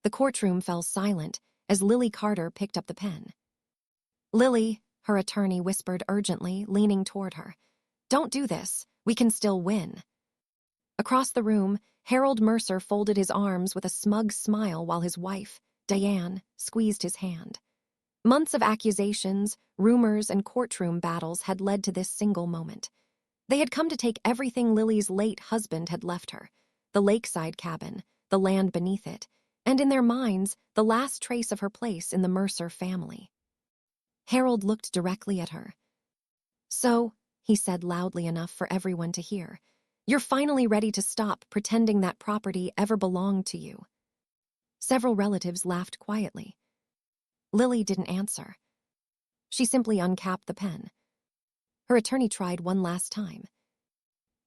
The courtroom fell silent as Lily Carter picked up the pen. "Lily," her attorney whispered urgently, leaning toward her. "Don't do this. We can still win." Across the room, Harold Mercer folded his arms with a smug smile while his wife, Diane, squeezed his hand. Months of accusations, rumors, and courtroom battles had led to this single moment. They had come to take everything Lily's late husband had left her, the lakeside cabin, the land beneath it, and in their minds, the last trace of her place in the Mercer family. Harold looked directly at her. "So," he said loudly enough for everyone to hear, "you're finally ready to stop pretending that property ever belonged to you." Several relatives laughed quietly. Lily didn't answer. She simply uncapped the pen. Her attorney tried one last time.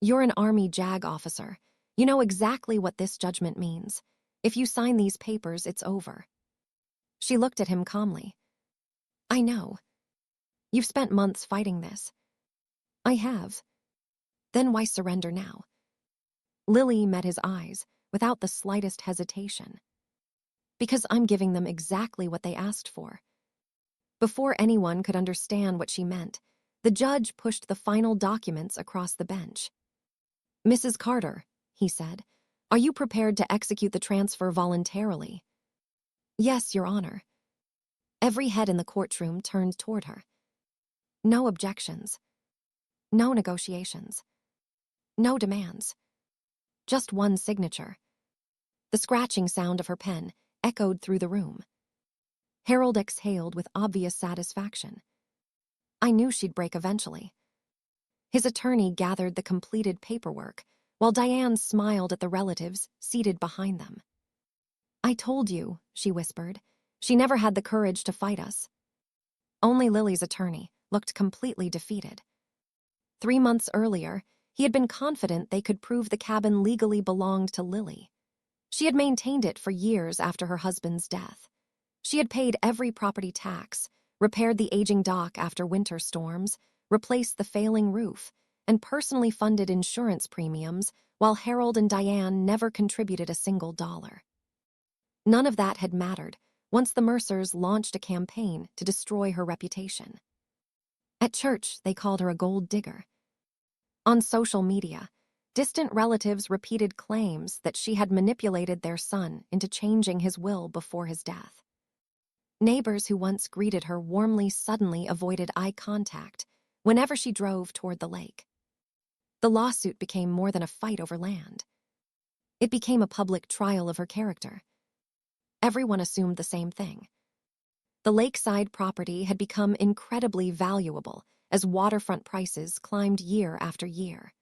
"You're an Army JAG officer. You know exactly what this judgment means. If you sign these papers, it's over." She looked at him calmly. "I know. You've spent months fighting this." "I have. Then why surrender now?" Lily met his eyes without the slightest hesitation. "Because I'm giving them exactly what they asked for." Before anyone could understand what she meant, the judge pushed the final documents across the bench. "Mrs. Carter," he said, "are you prepared to execute the transfer voluntarily?" "Yes, Your Honor." Every head in the courtroom turned toward her. No objections. No negotiations. No demands. Just one signature. The scratching sound of her pen echoed through the room. Harold exhaled with obvious satisfaction. "I knew she'd break eventually." His attorney gathered the completed paperwork, while Diane smiled at the relatives seated behind them. "I told you," she whispered. "She never had the courage to fight us." Only Lily's attorney looked completely defeated. 3 months earlier, he had been confident they could prove the cabin legally belonged to Lily. She had maintained it for years after her husband's death. She had paid every property tax, repaired the aging dock after winter storms, replaced the failing roof, and personally funded insurance premiums while Harold and Diane never contributed a single dollar. None of that had mattered once the Mercers launched a campaign to destroy her reputation. At church, they called her a gold digger. On social media, distant relatives repeated claims that she had manipulated their son into changing his will before his death. Neighbors who once greeted her warmly suddenly avoided eye contact whenever she drove toward the lake. The lawsuit became more than a fight over land. It became a public trial of her character. Everyone assumed the same thing. The lakeside property had become incredibly valuable as waterfront prices climbed year after year.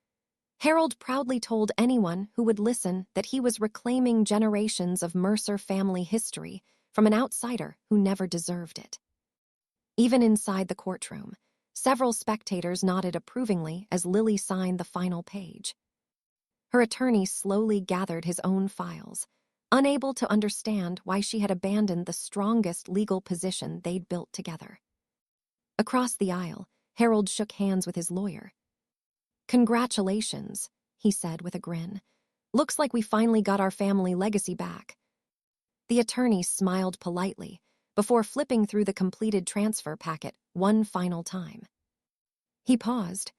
Harold proudly told anyone who would listen that he was reclaiming generations of Mercer family history from an outsider who never deserved it. Even inside the courtroom, several spectators nodded approvingly as Lily signed the final page. Her attorney slowly gathered his own files, unable to understand why she had abandoned the strongest legal position they'd built together. Across the aisle, Harold shook hands with his lawyer. "Congratulations," he said with a grin. "Looks like we finally got our family legacy back." The attorney smiled politely before flipping through the completed transfer packet one final time. He paused.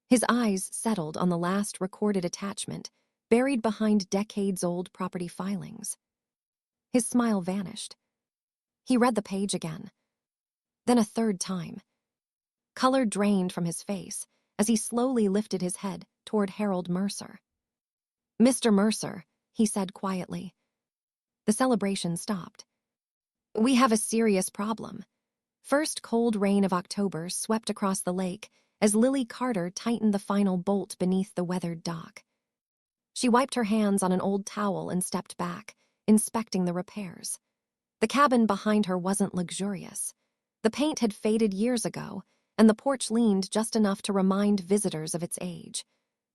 His eyes settled on the last recorded attachment, buried behind decades-old property filings. His smile vanished. He read the page again. Then a third time. Color drained from his face as he slowly lifted his head toward Harold Mercer. "Mr. Mercer," he said quietly. The celebration stopped. "We have a serious problem." First cold rain of October swept across the lake as Lily Carter tightened the final bolt beneath the weathered dock. She wiped her hands on an old towel and stepped back, inspecting the repairs. The cabin behind her wasn't luxurious. The paint had faded years ago, and the porch leaned just enough to remind visitors of its age.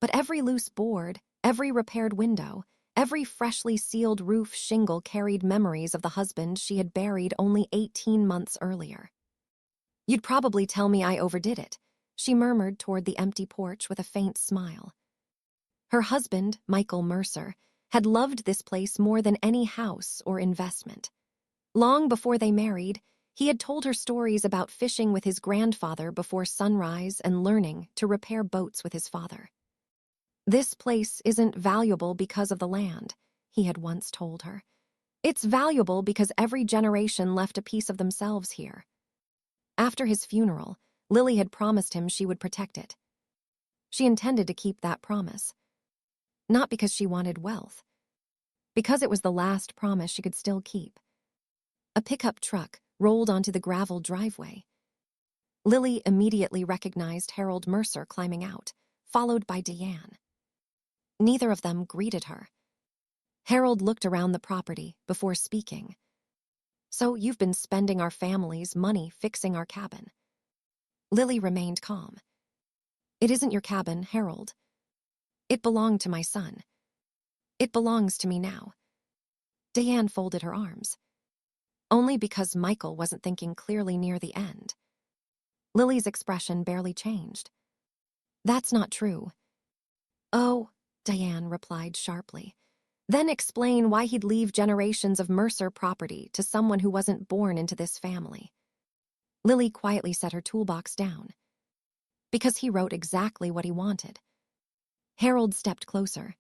But every loose board, every repaired window, every freshly sealed roof shingle carried memories of the husband she had buried only 18 months earlier. "You'd probably tell me I overdid it," she murmured toward the empty porch with a faint smile. Her husband, Michael Mercer, had loved this place more than any house or investment. Long before they married, he had told her stories about fishing with his grandfather before sunrise and learning to repair boats with his father. "This place isn't valuable because of the land," he had once told her. "It's valuable because every generation left a piece of themselves here." After his funeral, Lily had promised him she would protect it. She intended to keep that promise. Not because she wanted wealth. Because it was the last promise she could still keep. A pickup truck rolled onto the gravel driveway. Lily immediately recognized Harold Mercer climbing out, followed by Diane. Neither of them greeted her. Harold looked around the property before speaking. "So you've been spending our family's money fixing our cabin." Lily remained calm. "It isn't your cabin, Harold. It belonged to my son. It belongs to me now." Diane folded her arms. Only because Michael wasn't thinking clearly near the end. Lily's expression barely changed. "That's not true." "Oh," Diane replied sharply. "Then explain why he'd leave generations of Mercer property to someone who wasn't born into this family." Lily quietly set her toolbox down. "Because he wrote exactly what he wanted." Harold stepped closer.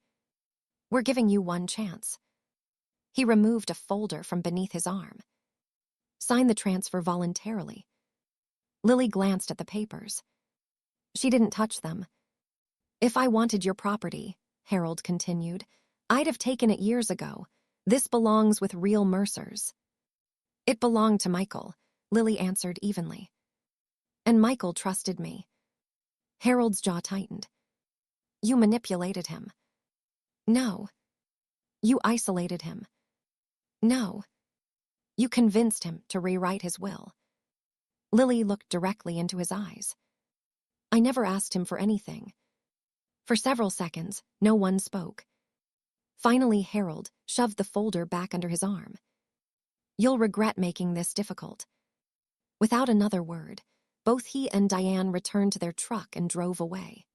"We're giving you one chance." He removed a folder from beneath his arm. "Sign the transfer voluntarily." Lily glanced at the papers. She didn't touch them. "If I wanted your property," Harold continued, "I'd have taken it years ago. This belongs with real Mercers." "It belonged to Michael," Lily answered evenly. "And Michael trusted me." Harold's jaw tightened. "You manipulated him." "No." "You isolated him." "No." "You convinced him to rewrite his will." Lily looked directly into his eyes. "I never asked him for anything." For several seconds, no one spoke. Finally, Harold shoved the folder back under his arm. "You'll regret making this difficult." Without another word, both he and Diane returned to their truck and drove away.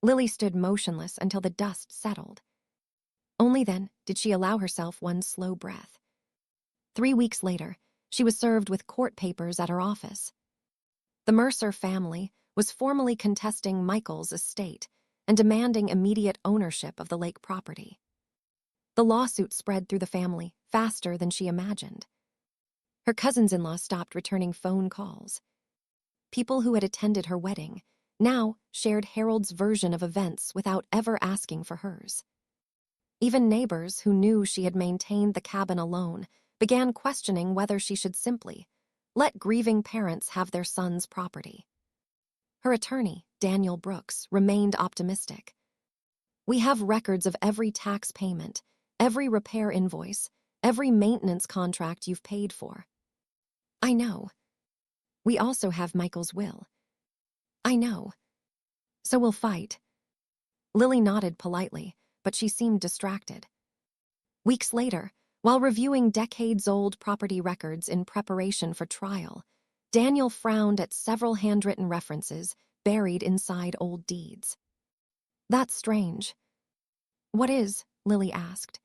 Lily stood motionless until the dust settled. Only then did she allow herself one slow breath. 3 weeks later, she was served with court papers at her office. The Mercer family was formally contesting Michael's estate and demanding immediate ownership of the lake property. The lawsuit spread through the family faster than she imagined. Her cousins-in-law stopped returning phone calls. People who had attended her wedding now shared Harold's version of events without ever asking for hers. Even neighbors who knew she had maintained the cabin alone began questioning whether she should simply let grieving parents have their son's property. Her attorney, Daniel Brooks, remained optimistic. "We have records of every tax payment, every repair invoice, every maintenance contract you've paid for." "I know." "We also have Michael's will." "I know." "So we'll fight." Lily nodded politely, but she seemed distracted. Weeks later, while reviewing decades-old property records in preparation for trial, Daniel frowned at several handwritten references buried inside old deeds. "That's strange." "What is?" Lily asked.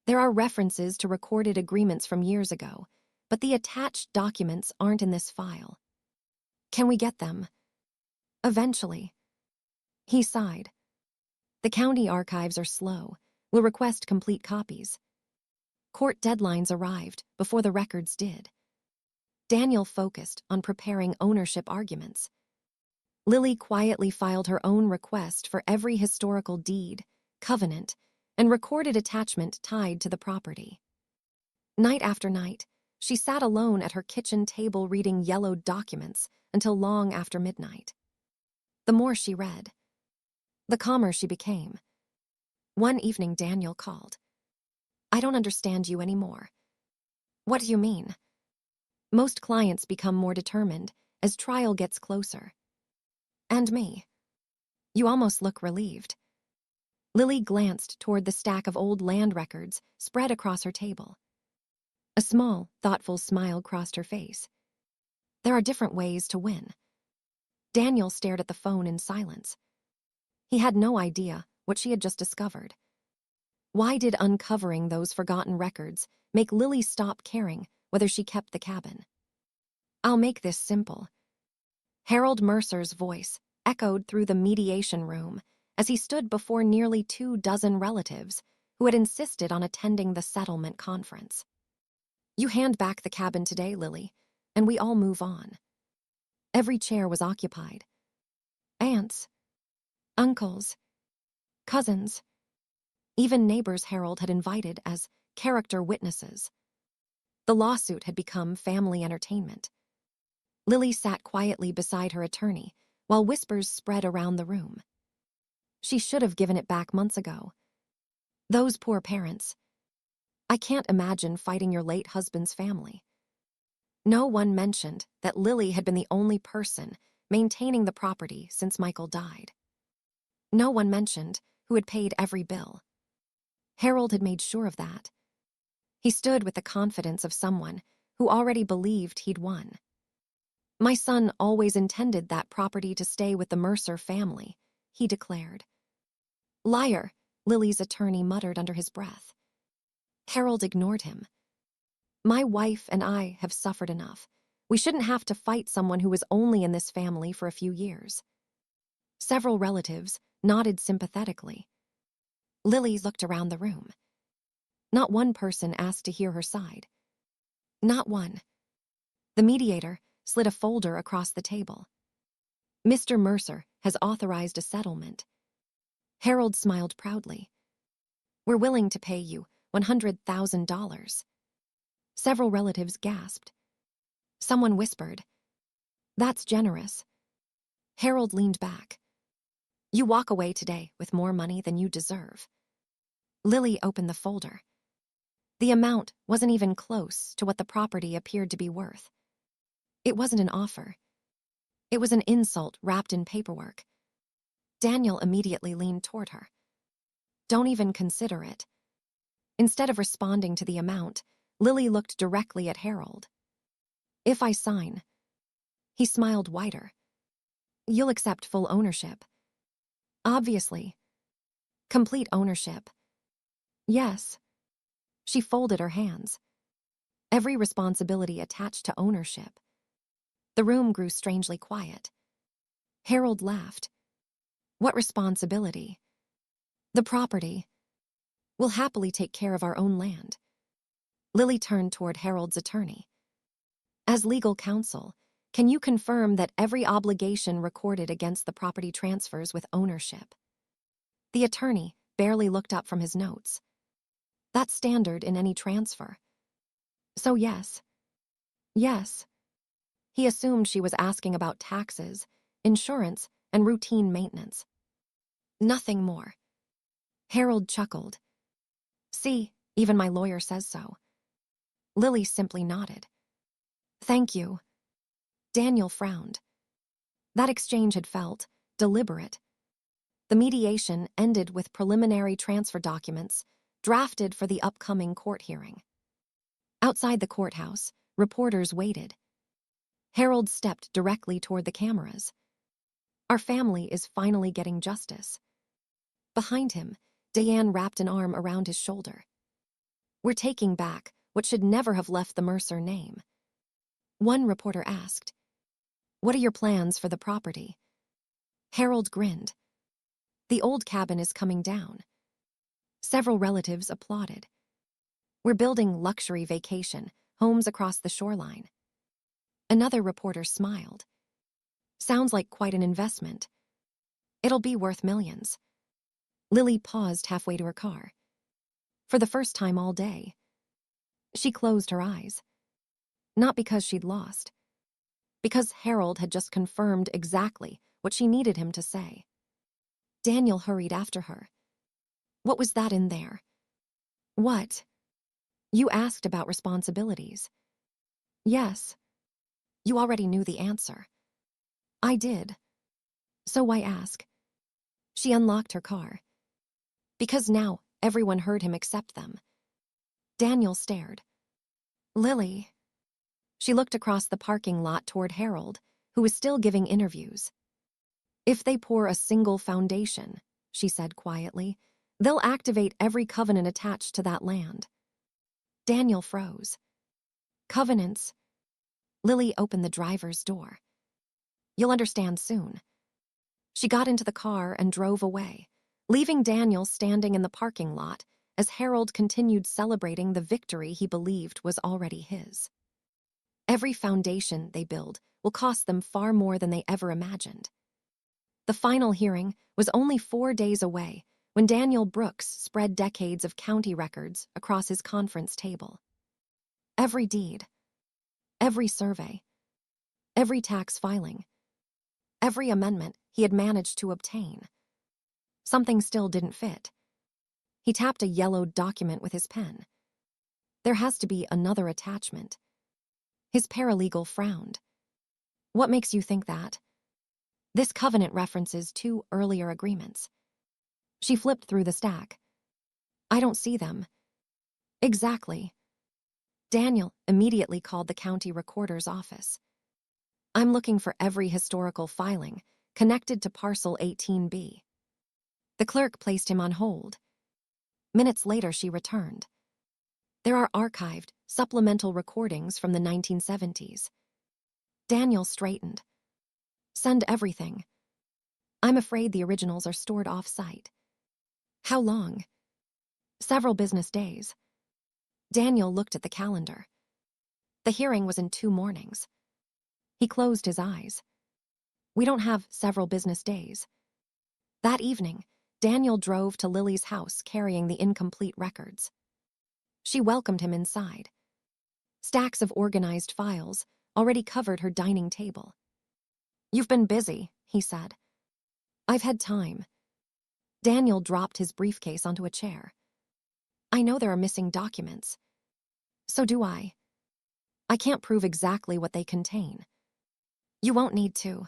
"There are references to recorded agreements from years ago, but the attached documents aren't in this file." "Can we get them?" "Eventually." He sighed. "The county archives are slow. We'll request complete copies." Court deadlines arrived before the records did. Daniel focused on preparing ownership arguments. Lily quietly filed her own request for every historical deed, covenant, and recorded attachment tied to the property. Night after night, she sat alone at her kitchen table reading yellowed documents until long after midnight. The more she read, the calmer she became. One evening, Daniel called. "I don't understand you anymore." "What do you mean?" "Most clients become more determined as trial gets closer." "And me." "You almost look relieved." Lily glanced toward the stack of old land records spread across her table. A small, thoughtful smile crossed her face. "There are different ways to win." Daniel stared at the phone in silence. He had no idea what she had just discovered. Why did uncovering those forgotten records make Lily stop caring whether she kept the cabin? I'll make this simple. Harold Mercer's voice echoed through the mediation room as he stood before nearly 24 relatives who had insisted on attending the settlement conference. You hand back the cabin today, Lily, and we all move on. Every chair was occupied. Aunts, uncles, cousins, even neighbors Harold had invited as character witnesses. The lawsuit had become family entertainment. Lily sat quietly beside her attorney while whispers spread around the room. She should have given it back months ago. Those poor parents. I can't imagine fighting your late husband's family. No one mentioned that Lily had been the only person maintaining the property since Michael died. No one mentioned who had paid every bill. Harold had made sure of that. He stood with the confidence of someone who already believed he'd won. My son always intended that property to stay with the Mercer family, he declared. Liar, Lily's attorney muttered under his breath. Harold ignored him. My wife and I have suffered enough. We shouldn't have to fight someone who was only in this family for a few years. Several relatives nodded sympathetically. Lily looked around the room. Not one person asked to hear her side. Not one. The mediator slid a folder across the table. Mr. Mercer has authorized a settlement. Harold smiled proudly. We're willing to pay you $100,000. Several relatives gasped. Someone whispered, "That's generous." Harold leaned back. You walk away today with more money than you deserve. Lily opened the folder. The amount wasn't even close to what the property appeared to be worth. It wasn't an offer. It was an insult wrapped in paperwork. Daniel immediately leaned toward her. Don't even consider it. Instead of responding to the amount, Lily looked directly at Harold. If I sign. He smiled wider. You'll accept full ownership. Obviously. Complete ownership. Yes. She folded her hands. Every responsibility attached to ownership. The room grew strangely quiet. Harold laughed. What responsibility? The property. We'll happily take care of our own land. Lily turned toward Harold's attorney. As legal counsel, can you confirm that every obligation recorded against the property transfers with ownership? The attorney barely looked up from his notes. That's standard in any transfer. So yes. Yes. He assumed she was asking about taxes, insurance, and routine maintenance. Nothing more. Harold chuckled. See, even my lawyer says so. Lily simply nodded. Thank you. Daniel frowned. That exchange had felt deliberate. The mediation ended with preliminary transfer documents drafted for the upcoming court hearing. Outside the courthouse, reporters waited. Harold stepped directly toward the cameras. Our family is finally getting justice. Behind him, Diane wrapped an arm around his shoulder. We're taking back what should never have left the Mercer name. One reporter asked, What are your plans for the property? Harold grinned. The old cabin is coming down. Several relatives applauded. We're building luxury vacation homes across the shoreline. Another reporter smiled. Sounds like quite an investment. It'll be worth millions. Lily paused halfway to her car. For the first time all day. She closed her eyes. Not because she'd lost. Because Harold had just confirmed exactly what she needed him to say. Daniel hurried after her. What was that in there? What? You asked about responsibilities. Yes. You already knew the answer. I did. So why ask? She unlocked her car. Because now everyone heard him accept them. Daniel stared. Lily. She looked across the parking lot toward Harold, who was still giving interviews. If they pour a single foundation, she said quietly, They'll activate every covenant attached to that land. Daniel froze. Covenants. Lily opened the driver's door. You'll understand soon. She got into the car and drove away, leaving Daniel standing in the parking lot as Harold continued celebrating the victory he believed was already his. Every foundation they build will cost them far more than they ever imagined. The final hearing was only 4 days away when Daniel Brooks spread decades of county records across his conference table. Every deed, every survey, every tax filing, every amendment he had managed to obtain. Something still didn't fit. He tapped a yellowed document with his pen. There has to be another attachment. His paralegal frowned. What makes you think that? This covenant references 2 earlier agreements. She flipped through the stack. I don't see them. Exactly. Daniel immediately called the county recorder's office. I'm looking for every historical filing connected to Parcel 18B. The clerk placed him on hold. Minutes later, she returned. There are archived, supplemental recordings from the 1970s. Daniel straightened. Send everything. I'm afraid the originals are stored off-site. How long? Several business days. Daniel looked at the calendar. The hearing was in 2 mornings. He closed his eyes. We don't have several business days. That evening, Daniel drove to Lily's house carrying the incomplete records. She welcomed him inside. Stacks of organized files already covered her dining table. You've been busy, he said. I've had time. Daniel dropped his briefcase onto a chair. I know there are missing documents. So do I. I can't prove exactly what they contain. You won't need to.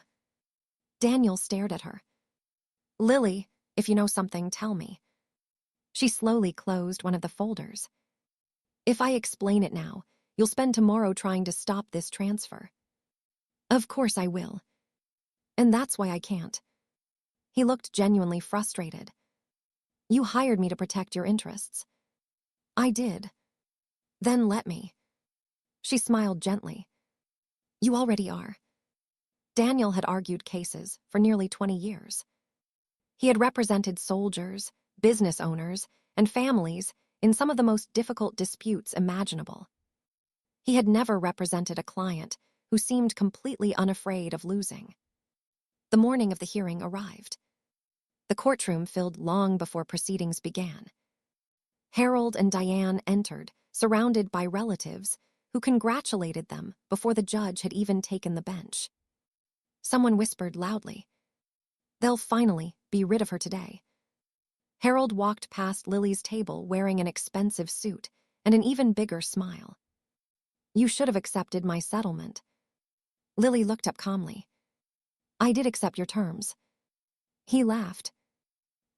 Daniel stared at her. Lily, if you know something, tell me. She slowly closed one of the folders. If I explain it now, you'll spend tomorrow trying to stop this transfer. Of course I will. And that's why I can't. He looked genuinely frustrated. You hired me to protect your interests. I did. Then let me. She smiled gently. You already are. Daniel had argued cases for nearly 20 years. He had represented soldiers, business owners, and families in some of the most difficult disputes imaginable. He had never represented a client who seemed completely unafraid of losing. The morning of the hearing arrived. The courtroom filled long before proceedings began. Harold and Diane entered, surrounded by relatives who congratulated them before the judge had even taken the bench. Someone whispered loudly, "They'll finally be rid of her today." Harold walked past Lily's table wearing an expensive suit and an even bigger smile. You should have accepted my settlement. Lily looked up calmly. I did accept your terms. He laughed.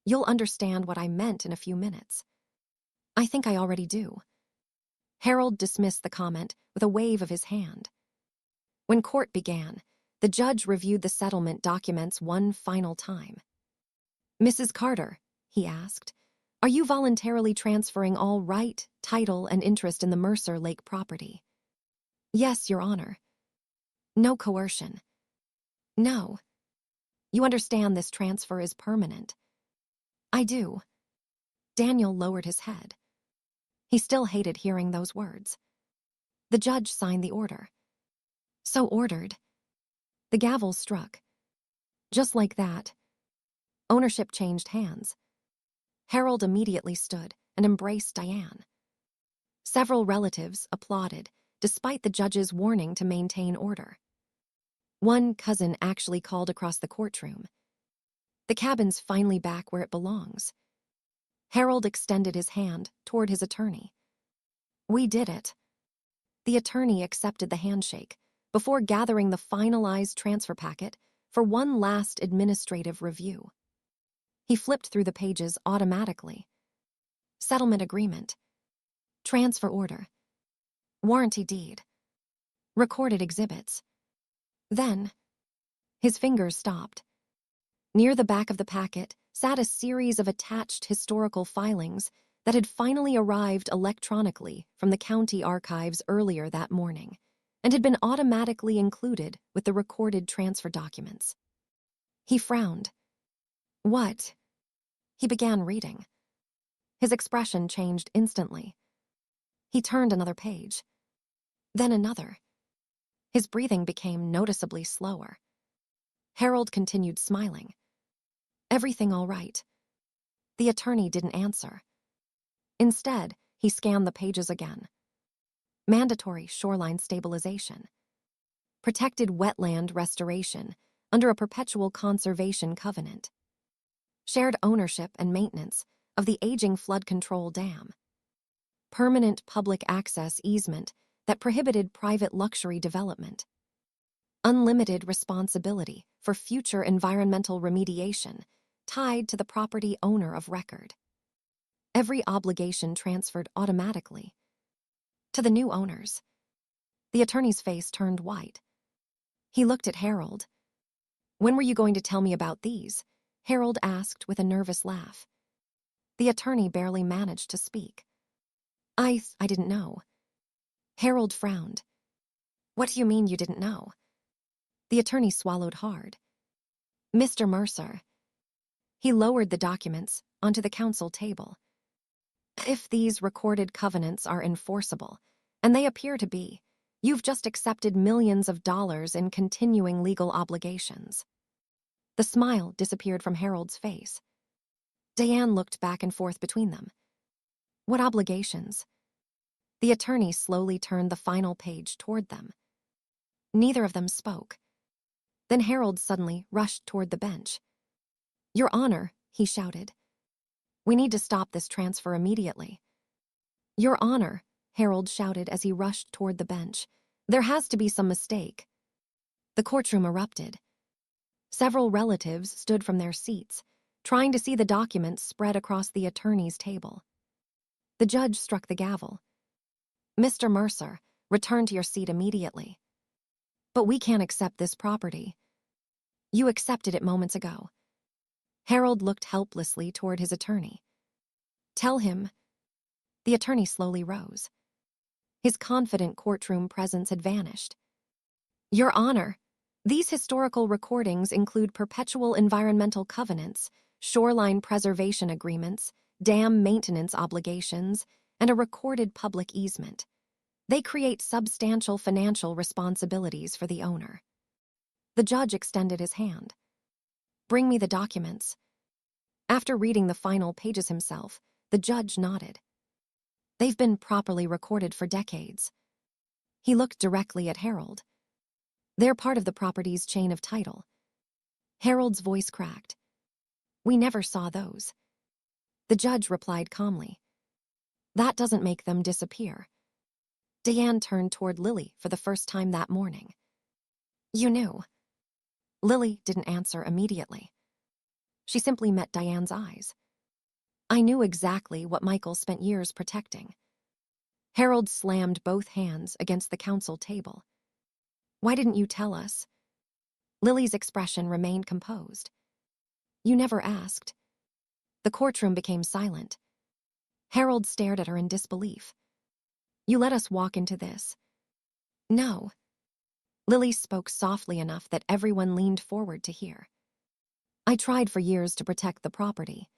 You'll understand what I meant in a few minutes. I think I already do. Harold dismissed the comment with a wave of his hand. When court began, the judge reviewed the settlement documents one final time. Mrs. Carter, he asked, are you voluntarily transferring all right, title, and interest in the Mercer Lake property? Yes, Your Honor. No coercion. No. You understand this transfer is permanent. I do. Daniel lowered his head. He still hated hearing those words. The judge signed the order. So ordered. The gavel struck. Just like that. Ownership changed hands. Harold immediately stood and embraced Diane. Several relatives applauded, despite the judge's warning to maintain order. One cousin actually called across the courtroom. The cabin's finally back where it belongs. Harold extended his hand toward his attorney. We did it. The attorney accepted the handshake before gathering the finalized transfer packet for one last administrative review. He flipped through the pages automatically. Settlement agreement. Transfer order. Warranty deed. Recorded exhibits. Then, his fingers stopped. Near the back of the packet sat a series of attached historical filings that had finally arrived electronically from the county archives earlier that morning and had been automatically included with the recorded transfer documents. He frowned. What? He began reading. His expression changed instantly. He turned another page, then another. His breathing became noticeably slower. Harold continued smiling. Everything all right? The attorney didn't answer. Instead, he scanned the pages again. Mandatory shoreline stabilization. Protected wetland restoration under a perpetual conservation covenant. Shared ownership and maintenance of the aging flood control dam. Permanent public access easement that prohibited private luxury development. Unlimited responsibility for future environmental remediation tied to the property owner of record. Every obligation transferred automatically to the new owners. The attorney's face turned white. He looked at Harold. When were you going to tell me about these? Harold asked with a nervous laugh. The attorney barely managed to speak. I didn't know. Harold frowned. What do you mean you didn't know? The attorney swallowed hard. Mr. Mercer. He lowered the documents onto the council table. If these recorded covenants are enforceable, and they appear to be, you've just accepted millions of dollars in continuing legal obligations. The smile disappeared from Harold's face. Diane looked back and forth between them. What obligations? The attorney slowly turned the final page toward them. Neither of them spoke. Then Harold suddenly rushed toward the bench. Your Honor, he shouted. We need to stop this transfer immediately. Your Honor, Harold shouted as he rushed toward the bench. There has to be some mistake. The courtroom erupted. Several relatives stood from their seats, trying to see the documents spread across the attorney's table. The judge struck the gavel. Mr. Mercer, return to your seat immediately. But we can't accept this property. You accepted it moments ago. Harold looked helplessly toward his attorney. Tell him. The attorney slowly rose. His confident courtroom presence had vanished. Your Honor, these historical recordings include perpetual environmental covenants, shoreline preservation agreements, dam maintenance obligations, and a recorded public easement. They create substantial financial responsibilities for the owner. The judge extended his hand. Bring me the documents. After reading the final pages himself, the judge nodded. They've been properly recorded for decades. He looked directly at Harold. They're part of the property's chain of title. Harold's voice cracked. We never saw those. The judge replied calmly. That doesn't make them disappear. Diane turned toward Lily for the first time that morning. You knew. Lily didn't answer immediately. She simply met Diane's eyes. I knew exactly what Michael spent years protecting. Harold slammed both hands against the council table. Why didn't you tell us? Lily's expression remained composed. You never asked. The courtroom became silent. Harold stared at her in disbelief. You let us walk into this. No. Lily spoke softly enough that everyone leaned forward to hear. I tried for years to protect the property.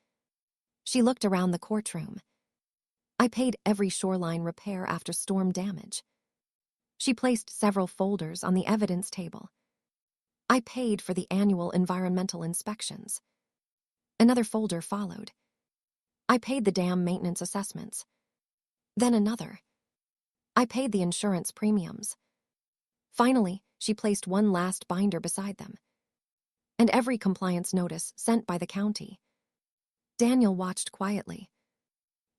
She looked around the courtroom. I paid every shoreline repair after storm damage. She placed several folders on the evidence table. I paid for the annual environmental inspections. Another folder followed. I paid the dam maintenance assessments. Then another. I paid the insurance premiums. Finally, she placed one last binder beside them. And every compliance notice sent by the county. Daniel watched quietly.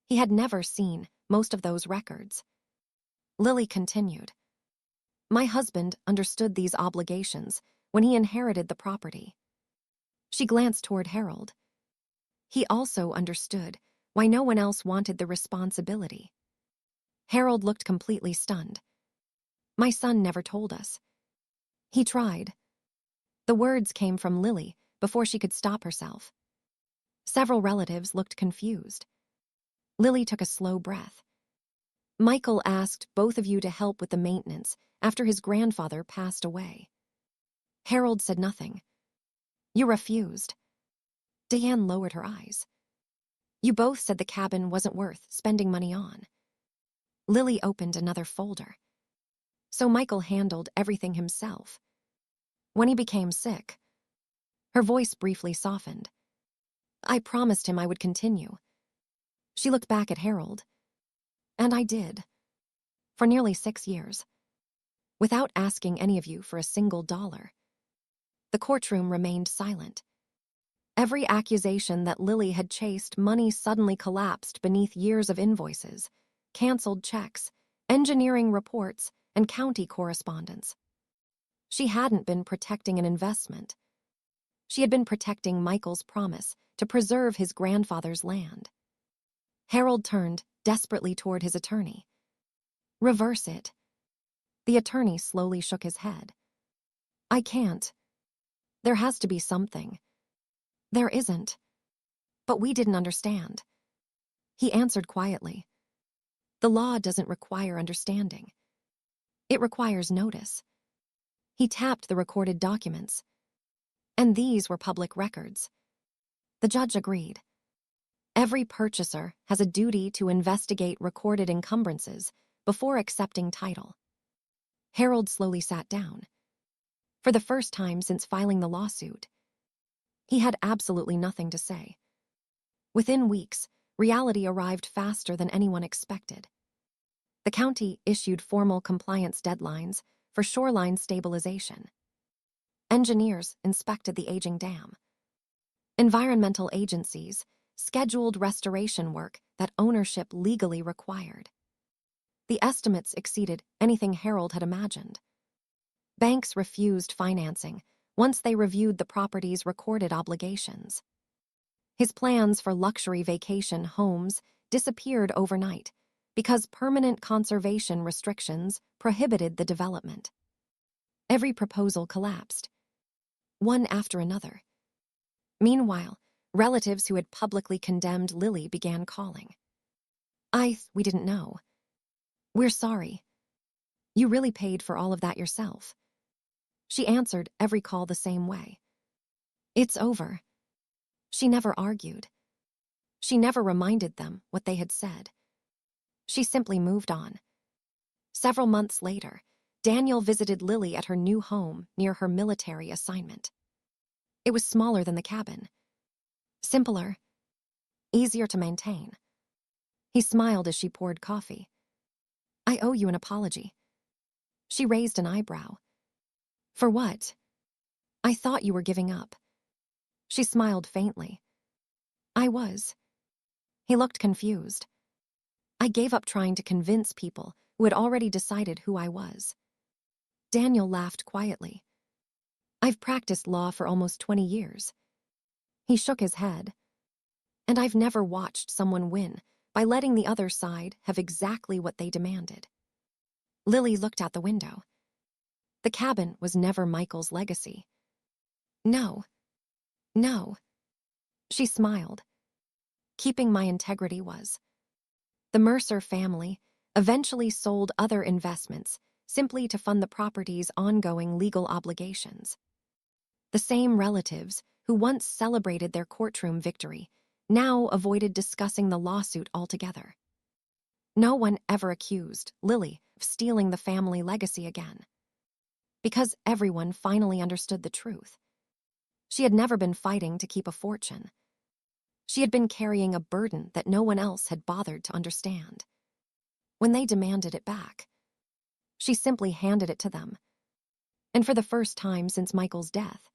He had never seen most of those records. Lily continued. My husband understood these obligations when he inherited the property. She glanced toward Harold. He also understood why no one else wanted the responsibility. Harold looked completely stunned. My son never told us. He tried. The words came from Lily before she could stop herself. Several relatives looked confused. Lily took a slow breath. Michael asked both of you to help with the maintenance after his grandfather passed away. Harold said nothing. You refused. Diane lowered her eyes. You both said the cabin wasn't worth spending money on. Lily opened another folder. So Michael handled everything himself. When he became sick, her voice briefly softened. I promised him I would continue. She looked back at Harold. And I did. For nearly 6 years. Without asking any of you for a single dollar. The courtroom remained silent. Every accusation that Lily had chased money suddenly collapsed beneath years of invoices, canceled checks, engineering reports, and county correspondence. She hadn't been protecting an investment. She had been protecting Michael's promise to preserve his grandfather's land. Harold turned desperately toward his attorney. Reverse it. The attorney slowly shook his head. I can't. There has to be something. There isn't. But we didn't understand. He answered quietly. The law doesn't require understanding. It requires notice. He tapped the recorded documents. And these were public records. The judge agreed. Every purchaser has a duty to investigate recorded encumbrances before accepting title. Harold slowly sat down. For the first time since filing the lawsuit, he had absolutely nothing to say. Within weeks, reality arrived faster than anyone expected. The county issued formal compliance deadlines for shoreline stabilization. Engineers inspected the aging dam. Environmental agencies scheduled restoration work that ownership legally required. The estimates exceeded anything Harold had imagined. Banks refused financing once they reviewed the property's recorded obligations. His plans for luxury vacation homes disappeared overnight because permanent conservation restrictions prohibited the development. Every proposal collapsed, one after another. Meanwhile, relatives who had publicly condemned Lily began calling. We didn't know. We're sorry. You really paid for all of that yourself. She answered every call the same way. It's over. She never argued. She never reminded them what they had said. She simply moved on. Several months later, Daniel visited Lily at her new home near her military assignment. It was smaller than the cabin. Simpler. Easier to maintain. He smiled as she poured coffee. I owe you an apology. She raised an eyebrow. For what? I thought you were giving up. She smiled faintly. I was. He looked confused. I gave up trying to convince people who had already decided who I was. Daniel laughed quietly. I've practiced law for almost 20 years. He shook his head. And I've never watched someone win by letting the other side have exactly what they demanded. Lily looked out the window. The cabin was never Michael's legacy. No. No. She smiled. Keeping my integrity was. The Mercer family eventually sold other investments simply to fund the property's ongoing legal obligations. The same relatives who once celebrated their courtroom victory now avoided discussing the lawsuit altogether. No one ever accused Lily of stealing the family legacy again. Because everyone finally understood the truth. She had never been fighting to keep a fortune. She had been carrying a burden that no one else had bothered to understand. When they demanded it back, she simply handed it to them. And for the first time since Michael's death,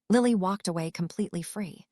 Lily walked away completely free.